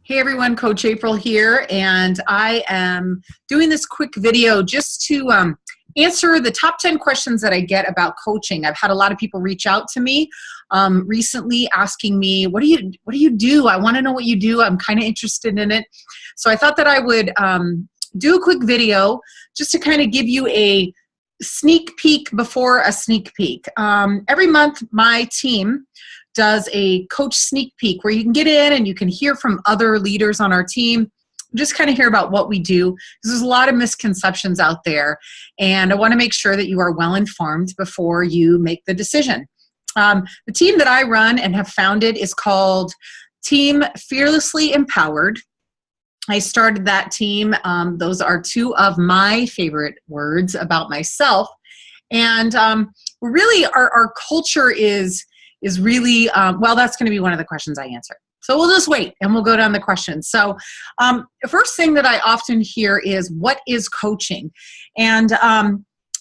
Hey everyone, Coach April here, and I am doing this quick video just to answer the top 10 questions that I get about coaching. I've had a lot of people reach out to me recently asking me, what do you do? I want to know what you do. I'm kind of interested in it. So I thought that I would do a quick video just to kind of give you a sneak peek before a sneak peek. Every month, my team does a coach sneak peek where you can get in and you can hear from other leaders on our team, just kind of hear about what we do, because there's a lot of misconceptions out there, and I want to make sure that you are well informed before you make the decision. The team that I run and have founded is called Team Fearlessly Empowered. I started that team. Those are two of my favorite words about myself, and really our culture is really, well, that's going to be one of the questions I answer. So we'll just wait and we'll go down the questions. So the first thing that I often hear is, what is coaching? And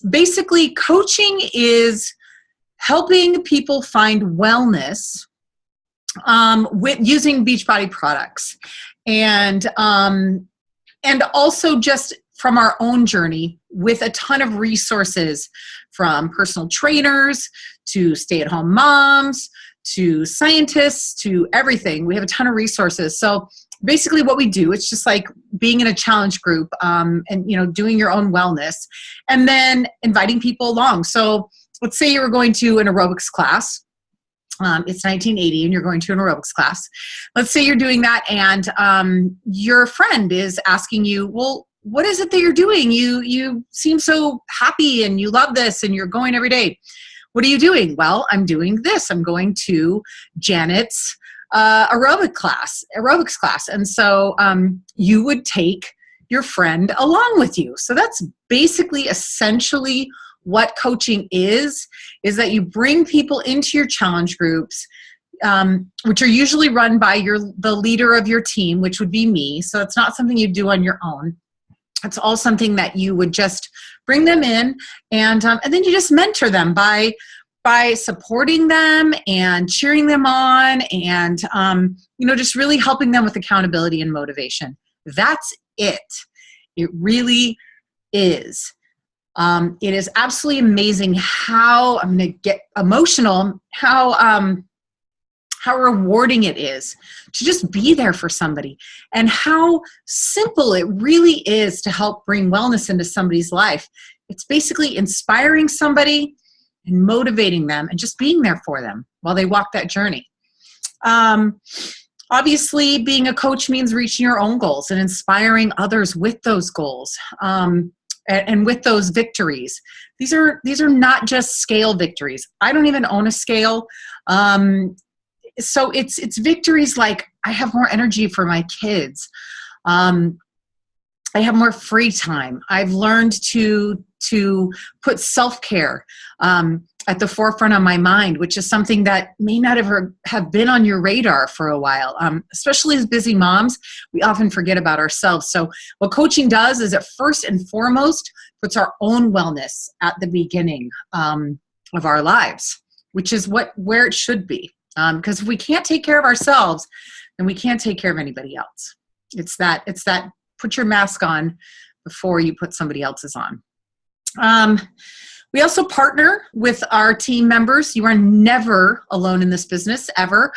basically coaching is helping people find wellness with using Beachbody products. And also just from our own journey with a ton of resources, from personal trainers to stay-at-home moms to scientists to everything. We have a ton of resources. So basically what we do, it's just like being in a challenge group and doing your own wellness and then inviting people along. So let's say you were going to an aerobics class. It's 1980 and you're going to an aerobics class. Let's say you're doing that and your friend is asking you, well, what is it that you're doing? You seem so happy and you love this and you're going every day. What are you doing? Well, I'm doing this. I'm going to Janet's aerobics class. And so you would take your friend along with you. So that's basically essentially what coaching is that you bring people into your challenge groups, which are usually run by the leader of your team, which would be me. So it's not something you do on your own. It's all something that you would just bring them in, and then you just mentor them by supporting them and cheering them on, and just really helping them with accountability and motivation. That's it. It really is. It is absolutely amazing how, I'm going to get emotional, how rewarding it is to just be there for somebody, and how simple it really is to help bring wellness into somebody's life. It's basically inspiring somebody and motivating them and just being there for them while they walk that journey. Obviously, being a coach means reaching your own goals and inspiring others with those goals. And with those victories. These are not just scale victories. I don't even own a scale. So it's victories like, I have more energy for my kids. I have more free time. I've learned to put self-care at the forefront of my mind, which is something that may not ever have been on your radar for a while. Especially as busy moms, we often forget about ourselves. So what coaching does is it first and foremost puts our own wellness at the beginning of our lives, which is where it should be. Because if we can't take care of ourselves, then we can't take care of anybody else. It's that put your mask on before you put somebody else's on. We also partner with our team members. You are never alone in this business, ever.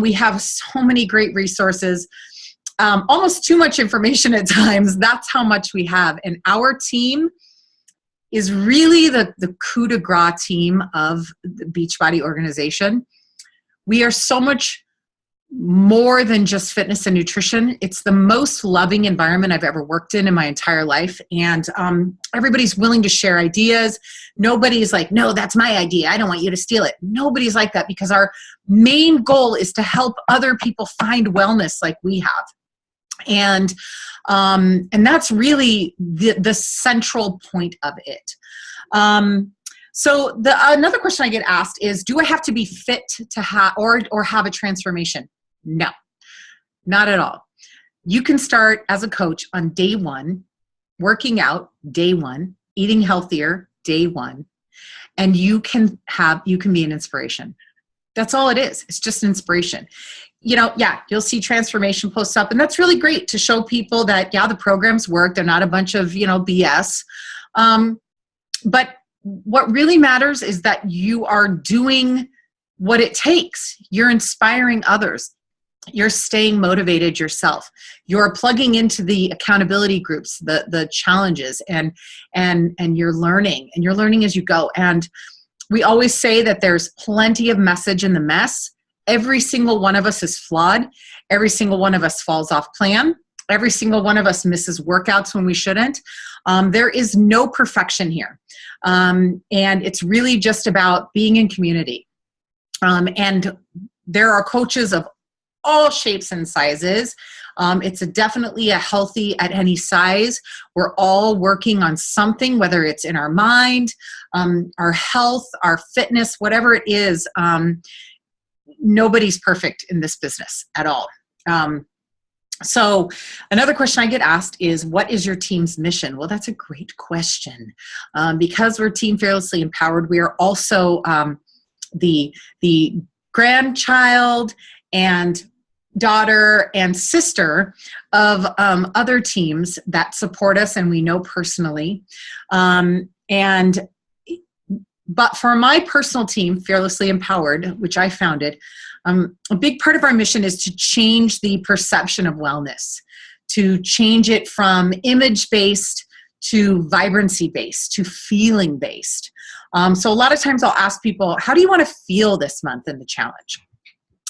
We have so many great resources, almost too much information at times. That's how much we have. And our team is really the coup de grace team of the Beachbody organization. We are so much more than just fitness and nutrition. It's the most loving environment I've ever worked in my entire life. And everybody's willing to share ideas. Nobody's like, no, that's my idea, I don't want you to steal it. Nobody's like that, because our main goal is to help other people find wellness like we have. And that's really the central point of it. So another question I get asked is, do I have to be fit to have or have a transformation? No, not at all. You can start as a coach on day one, working out day one, eating healthier day one, and you can be an inspiration. That's all it is. It's just an inspiration. yeah, you'll see transformation posts up, and that's really great to show people that, yeah, the programs work. They're not a bunch of, BS. But what really matters is that you are doing what it takes. You're inspiring others. You're staying motivated yourself. You're plugging into the accountability groups, the challenges, and you're learning as you go. And we always say that there's plenty of message in the mess. Every single one of us is flawed. Every single one of us falls off plan. Every single one of us misses workouts when we shouldn't. There is no perfection here. And it's really just about being in community. And there are coaches of all shapes and sizes. It's definitely a healthy at any size. We're all working on something, whether it's in our mind, our health, our fitness, whatever it is. Nobody's perfect in this business at all. So another question I get asked is, what is your team's mission? Well, that's a great question. Because we're Team Fearlessly Empowered, we are also the grandchild and daughter and sister of other teams that support us and we know personally. But for my personal team, Fearlessly Empowered, which I founded, a big part of our mission is to change the perception of wellness, to change it from image-based to vibrancy-based, to feeling-based. So a lot of times I'll ask people, how do you want to feel this month in the challenge?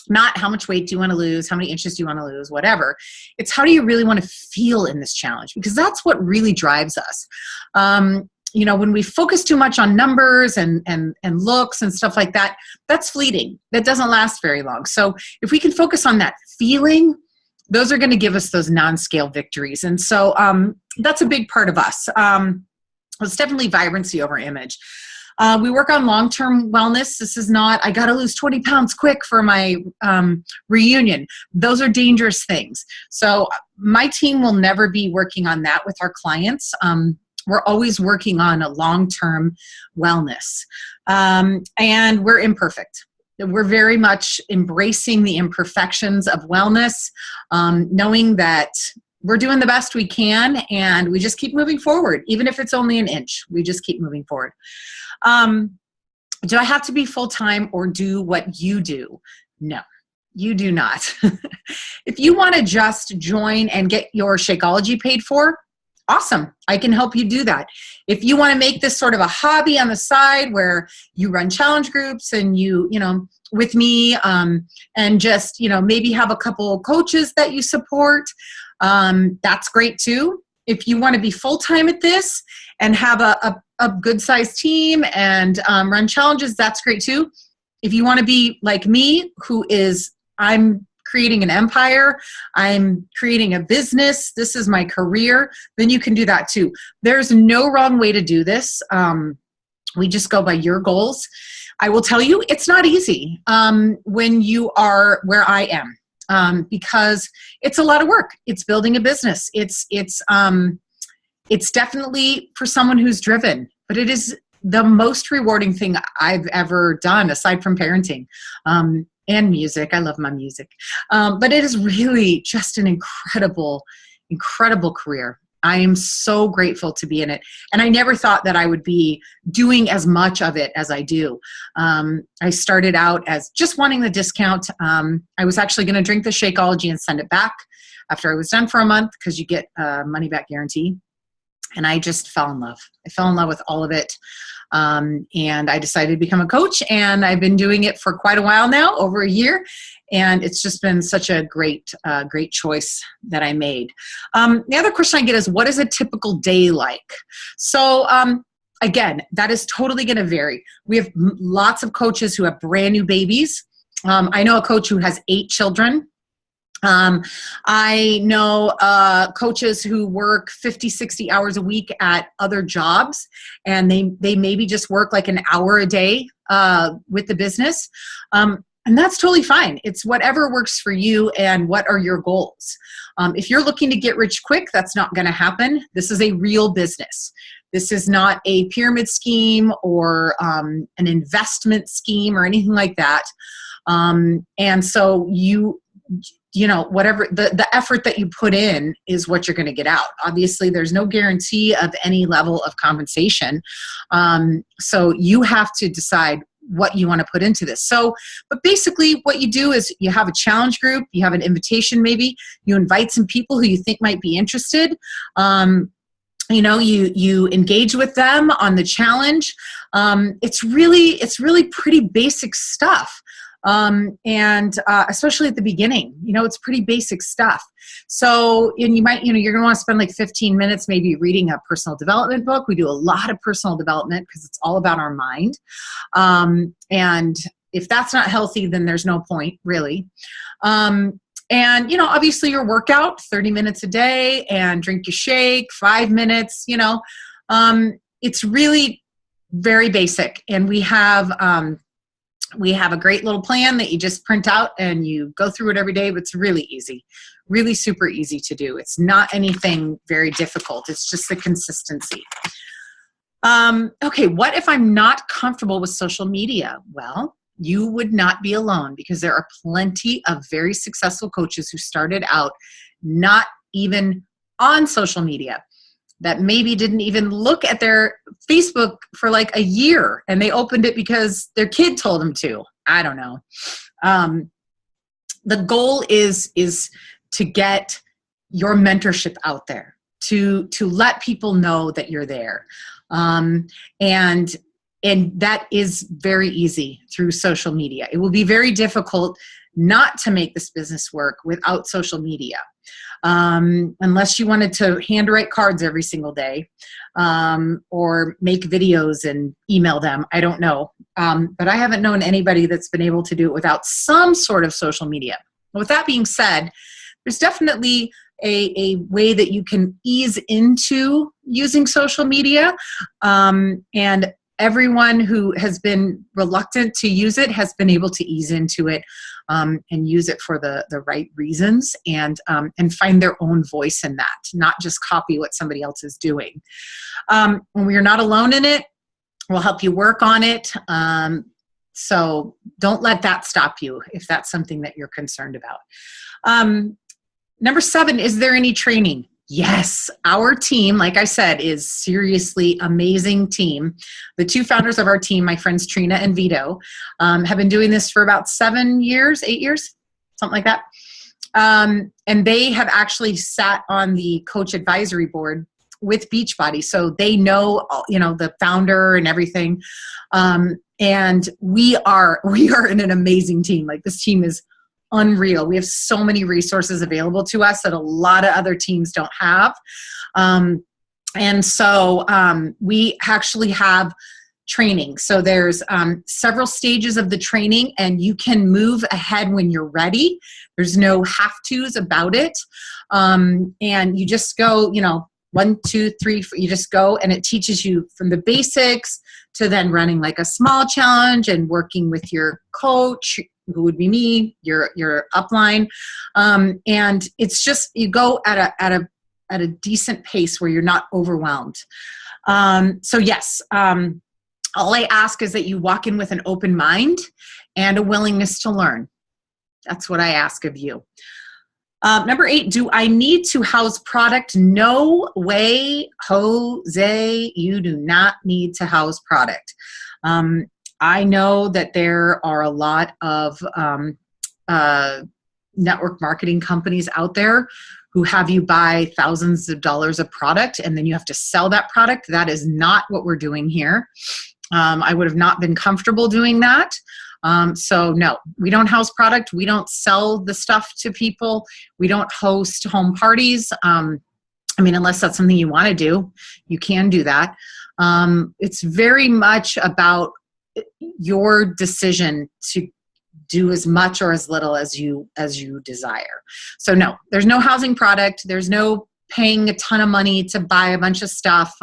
Not how much weight do you want to lose, how many inches do you want to lose, whatever. It's how do you really want to feel in this challenge? Because that's what really drives us. When we focus too much on numbers and looks and stuff like that, that's fleeting. That doesn't last very long. So if we can focus on that feeling, those are going to give us those non-scale victories. And so that's a big part of us. It's definitely vibrancy over image. We work on long-term wellness. This is not, I got to lose 20 pounds quick for my reunion. Those are dangerous things. So my team will never be working on that with our clients. We're always working on a long-term wellness. And we're imperfect. We're very much embracing the imperfections of wellness, knowing that we're doing the best we can, and we just keep moving forward. Even if it's only an inch, we just keep moving forward. Do I have to be full-time or do what you do? No, you do not. If you want to just join and get your Shakeology paid for, awesome. I can help you do that. If you want to make this sort of a hobby on the side where you run challenge groups and you with me, and just, maybe have a couple of coaches that you support, that's great too. If you want to be full-time at this and have a good sized team and run challenges, that's great too. If you want to be like me, I'm creating an empire, I'm creating a business, this is my career, then you can do that too. There's no wrong way to do this. We just go by your goals. I will tell you, it's not easy when you are where I am, because it's a lot of work. It's building a business. It's definitely for someone who's driven, but it is the most rewarding thing I've ever done aside from parenting. And music. I love my music. But it is really just an incredible, incredible career. I am so grateful to be in it. And I never thought that I would be doing as much of it as I do. I started out as just wanting the discount. I was actually going to drink the Shakeology and send it back after I was done for a month, because you get a money back guarantee. And I just fell in love. I fell in love with all of it. And I decided to become a coach, and I've been doing it for quite a while now, over a year. And it's just been such a great choice that I made. The other question I get is, what is a typical day like? So again, that is totally going to vary. We have lots of coaches who have brand new babies. I know a coach who has 8 children. I know coaches who work 50, 60 hours a week at other jobs, and they maybe just work like an hour a day with the business. And that's totally fine. It's whatever works for you and what are your goals. If you're looking to get rich quick, that's not going to happen. This is a real business. This is not a pyramid scheme or an investment scheme or anything like that. And so whatever the effort that you put in is what you're going to get out. Obviously, there's no guarantee of any level of compensation. So you have to decide what you want to put into this. So, but basically what you do is you have a challenge group, you have an invitation, maybe you invite some people who you think might be interested. You engage with them on the challenge. It's really pretty basic stuff. Especially at the beginning, it's pretty basic stuff. So, and you're going to want to spend like 15 minutes maybe reading a personal development book. We do a lot of personal development because it's all about our mind. And if that's not healthy, then there's no point really. Obviously your workout, 30 minutes a day, and drink your shake, 5 minutes, it's really very basic. And we have a great little plan that you just print out and you go through it every day, but it's really easy, really super easy to do. It's not anything very difficult. It's just the consistency. Okay, what if I'm not comfortable with social media? Well, you would not be alone because there are plenty of very successful coaches who started out not even on social media, that maybe didn't even look at their Facebook for like a year, and they opened it because their kid told them to. I don't know. The goal is to get your mentorship out there, to let people know that you're there. And that is very easy through social media. It will be very difficult not to make this business work without social media. Unless you wanted to handwrite cards every single day, or make videos and email them. I don't know. But I haven't known anybody that's been able to do it without some sort of social media. With that being said, there's definitely a way that you can ease into using social media. And everyone who has been reluctant to use it has been able to ease into it, and use it for the right reasons, and find their own voice in that, not just copy what somebody else is doing. When we are not alone in it, we'll help you work on it. So don't let that stop you if that's something that you're concerned about. Number 7, is there any training? Yes, our team, like I said, is seriously amazing team. The 2 founders of our team, my friends Trina and Vito, have been doing this for about 8 years, something like that. And they have actually sat on the coach advisory board with Beachbody, so they know, the founder and everything. And we are in an amazing team. Like, this team is unreal. We have so many resources available to us that a lot of other teams don't have. And so we actually have training. So there's several stages of the training, and you can move ahead when you're ready. There's no have-tos about it. And you just go, 1, 2, 3, 4, you just go, and it teaches you from the basics to then running like a small challenge and working with your coach, who would be me, your upline. And it's just, you go at a decent pace where you're not overwhelmed. So yes, all I ask is that you walk in with an open mind and a willingness to learn. That's what I ask of you. Number 8, do I need to house product? No way, Jose, you do not need to house product. I know that there are a lot of network marketing companies out there who have you buy thousands of dollars of product, and then you have to sell that product. That is not what we're doing here. I would have not been comfortable doing that. So no, we don't house product. We don't sell the stuff to people. We don't host home parties. Unless that's something you want to do, you can do that. It's very much about your decision to do as much or as little as you desire. So no, there's no housing product. There's no paying a ton of money to buy a bunch of stuff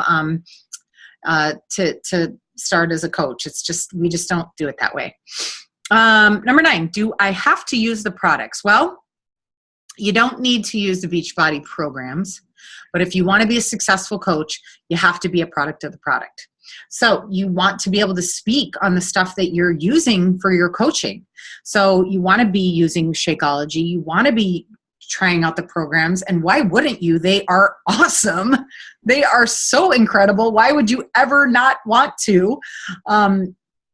to start as a coach. It's just, we just don't do it that way. Number 9, do I have to use the products? Well, you don't need to use the Beachbody programs, but if you want to be a successful coach, you have to be a product of the product. So you want to be able to speak on the stuff that you're using for your coaching. So you want to be using Shakeology. You want to be trying out the programs. And why wouldn't you? They are awesome. They are so incredible. Why would you ever not want to?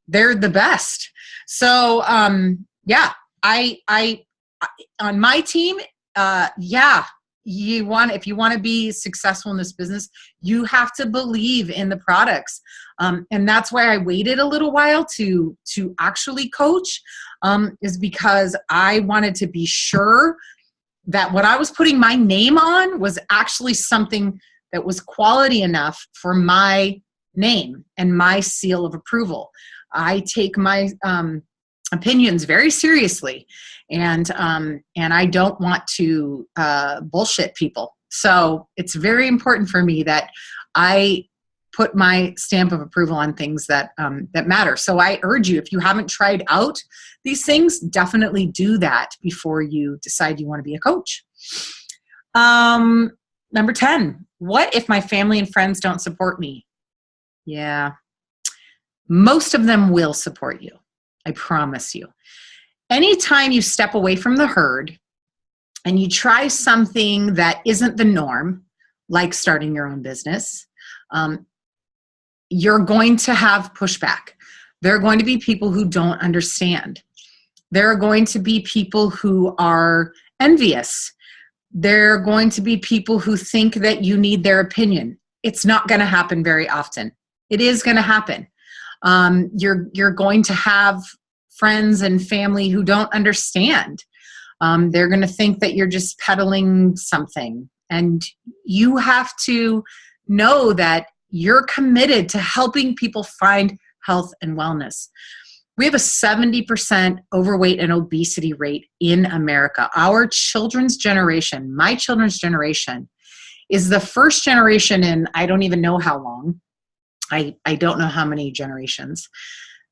They're the best. So yeah, I on my team, yeah, if you want to be successful in this business, you have to believe in the products. And that's why I waited a little while to actually coach, is because I wanted to be sure that what I was putting my name on was actually something that was quality enough for my name and my seal of approval. I take my opinions very seriously, and I don't want to bullshit people. So it's very important for me that I put my stamp of approval on things that matter. So I urge you, if you haven't tried out these things, definitely do that before you decide you want to be a coach. Number 10, what if my family and friends don't support me? Yeah, most of them will support you. I promise you. Anytime you step away from the herd and you try something that isn't the norm, like starting your own business, you're going to have pushback. There are going to be people who don't understand. There are going to be people who are envious. There are going to be people who think that you need their opinion. It's not going to happen very often. It is going to happen. You're going to have friends and family who don't understand. They're going to think that you're just peddling something. And you have to know that you're committed to helping people find health and wellness. We have a 70% overweight and obesity rate in America. Our children's generation, my children's generation, is the first generation in I don't even know how long. I don't know how many generations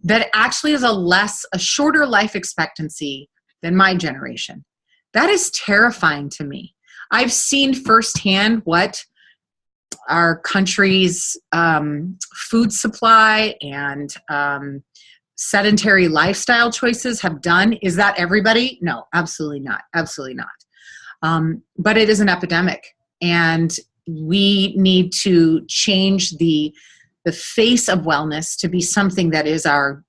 that actually has a shorter life expectancy than my generation. That is terrifying to me. I've seen firsthand what our country's food supply and sedentary lifestyle choices have done. Is that everybody? No, absolutely not. Absolutely not. But it is an epidemic, and we need to change the face of wellness to be something that is our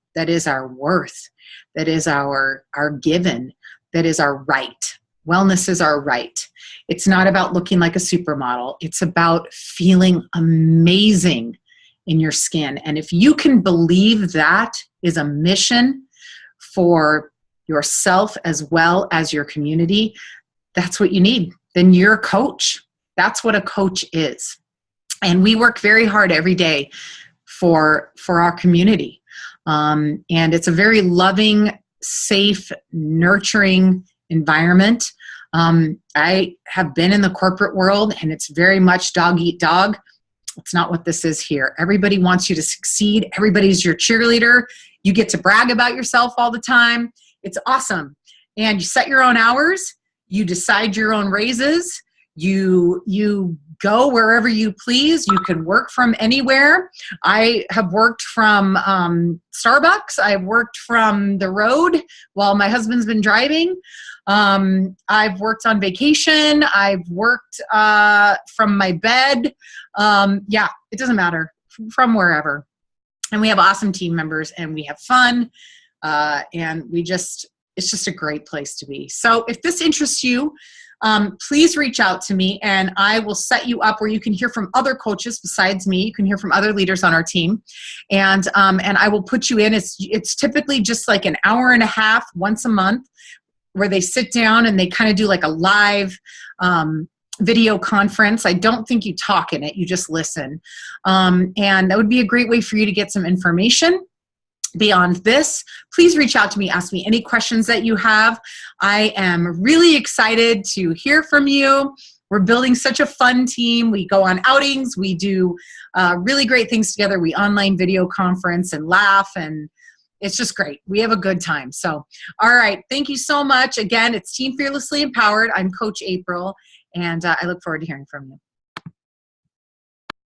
worth, that is our given, that is our right. Wellness is our right. It's not about looking like a supermodel. It's about feeling amazing in your skin. And if you can believe that is a mission for yourself as well as your community, that's what you need. Then you're a coach. That's what a coach is. And we work very hard every day for our community. And it's a very loving, safe, nurturing environment. I have been in the corporate world, and it's very much dog eat dog. It's not what this is here. Everybody wants you to succeed. Everybody's your cheerleader. You get to brag about yourself all the time. It's awesome. And you set your own hours. You decide your own raises. You go wherever you please. You can work from anywhere. I have worked from Starbucks. I've worked from the road while my husband's been driving. I've worked on vacation. I've worked from my bed. Yeah, it doesn't matter, from wherever. And we have awesome team members, and we have fun. And it's just a great place to be. So if this interests you, please reach out to me, and I will set you up where you can hear from other coaches besides me. You can hear from other leaders on our team, and I will put you in. It's typically just like an hour and a half once a month, where they sit down and they kind of do like a live video conference. I don't think you talk in it, you just listen. And that would be a great way for you to get some information. Beyond this, please reach out to me. Ask me any questions that you have. I am really excited to hear from you. We're building such a fun team. We go on outings. We do really great things together. We online video conference and laugh, and it's just great. We have a good time. So, all right. Thank you so much. Again, it's Team Fearlessly Empowered. I'm Coach April, and I look forward to hearing from you.